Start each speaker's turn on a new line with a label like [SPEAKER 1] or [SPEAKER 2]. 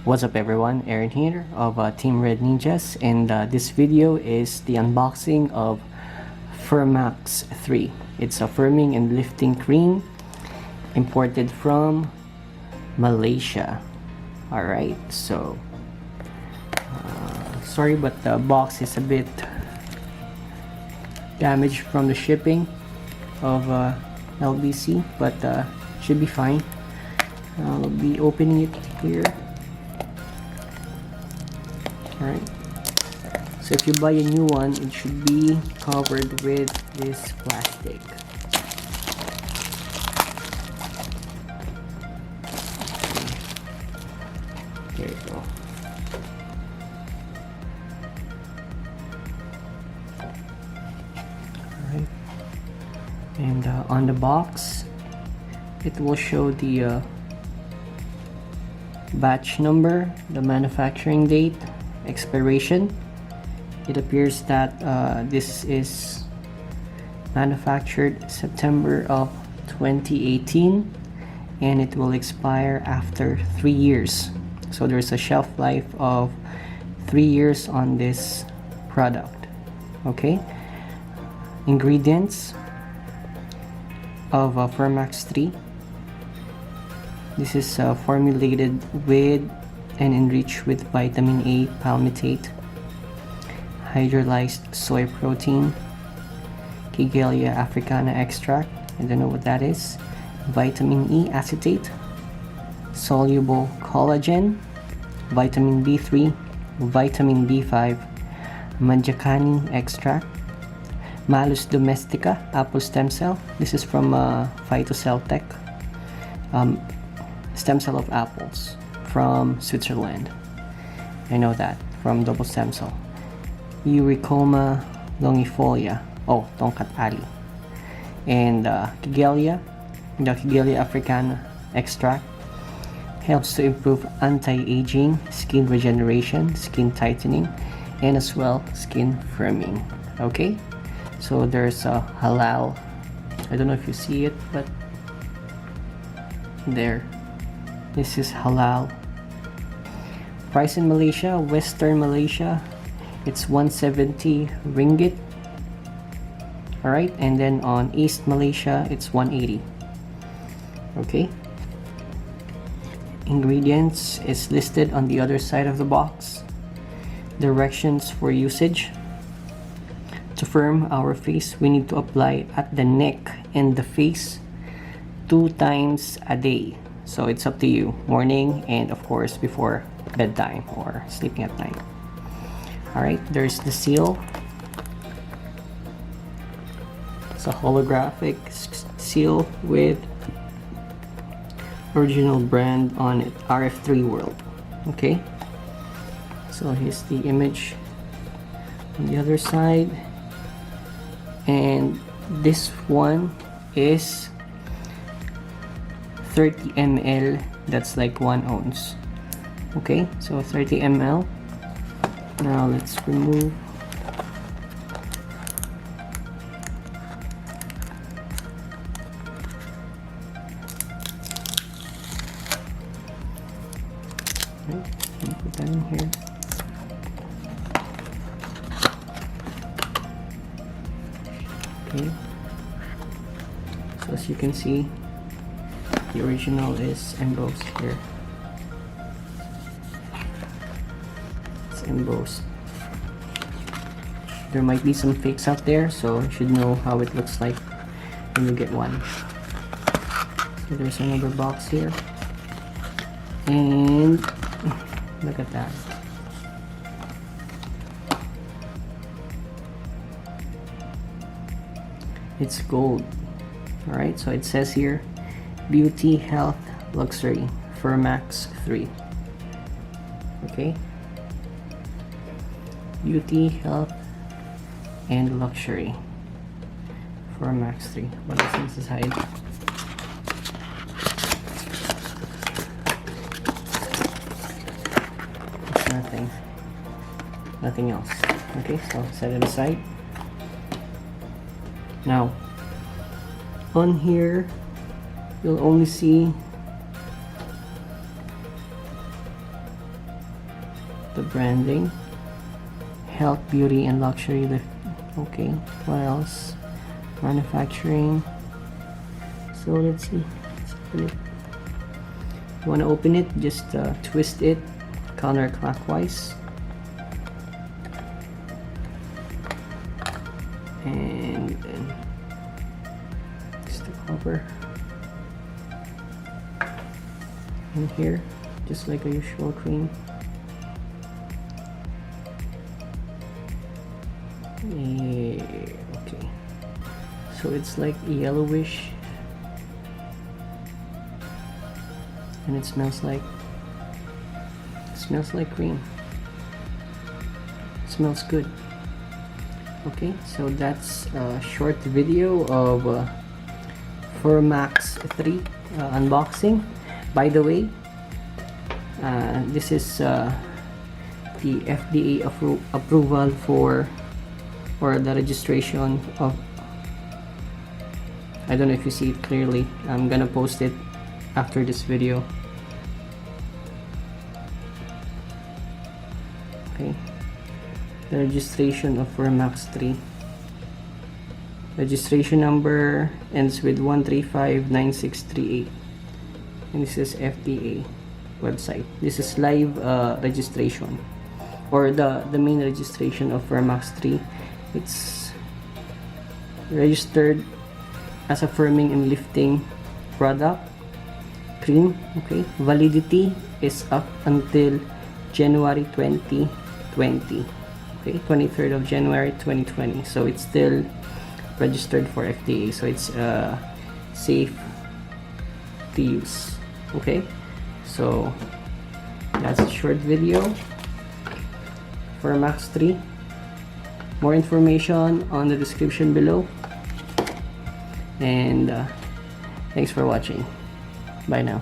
[SPEAKER 1] What's up everyone, Aaron here of Team Red Ninjas, and this video is the unboxing of Firmax3. It's a firming and lifting cream imported from Malaysia. Alright, so sorry but the box is a bit damaged from the shipping of LBC, but should be fine. I'll be opening it here. Alright, so if you buy a new one, it should be covered with this plastic. There you go. Alright, and on the box it will show the batch number, the manufacturing date, expiration. It appears that this is manufactured September of 2018 and it will expire after 3 years. So there's a shelf life of 3 years on this product. Okay, ingredients of Firmax3. This is formulated with and enriched with vitamin A palmitate, hydrolyzed soy protein, Kigelia africana extract, I don't know what that is, vitamin E acetate, soluble collagen, vitamin B3, vitamin B5, Manjakani extract, Malus domestica apple stem cell. This is from Phytocell Tech, stem cell of apples from Switzerland. I know that from double stem cell. Eurycoma longifolia, tongkat ali, and Kigelia, the Kigelia africana extract helps to improve anti-aging, skin regeneration, skin tightening, and as well skin firming. Okay, so there's a halal. I don't know if you see it, but there, this is halal. Price in Malaysia, Western Malaysia, it's 170 ringgit. Alright, and then on East Malaysia it's 180. Okay, ingredients is listed on the other side of the box. Directions for usage. To firm our face, we need to apply at the neck and the face 2 times a day. So it's up to you, morning and of course before bedtime or sleeping at night. Alright, there's the seal. It's a holographic seal with original brand on it, RF3 World. Okay, so here's the image on the other side, and this one is 30 ml, that's like 1 ounce. Okay, so 30 ml. Now let's remove. Okay, put that in here. Okay, so as you can see, the original is embossed here. It's embossed. There might be some fakes out there, so you should know how it looks like when you get one. So there's another box here, and look at that. It's gold. Alright, so it says here, Beauty, Health, Luxury, Firmax3. Okay, Beauty, Health, and Luxury, Firmax3. What is inside? It's nothing else. Okay, so set it aside. Now on here you'll only see the branding. Health, beauty, and luxury lift. Okay, what else? Manufacturing. So let's see. Let's open it. You want to open it, just twist it counterclockwise. And then just the cover. In here, just like a usual cream. Okay, so it's like yellowish, and it smells like cream. It smells good. Okay, so that's a short video of Firmax3 unboxing. By the way, this is the FDA approval for, or the registration of, I don't know if you see it clearly. I'm gonna post it after this video. Okay, the registration of Firmax3. Registration number ends with 1359638, and this is FDA website. This is live registration, or the main registration of Firmax3. It's registered as a firming and lifting product cream. Okay, validity is up until January 2020. Okay, 23rd of January 2020. So it's still registered for FDA, so it's safe to use. Okay, so that's a short video for Firmax3. More information on the description below, and thanks for watching. Bye now.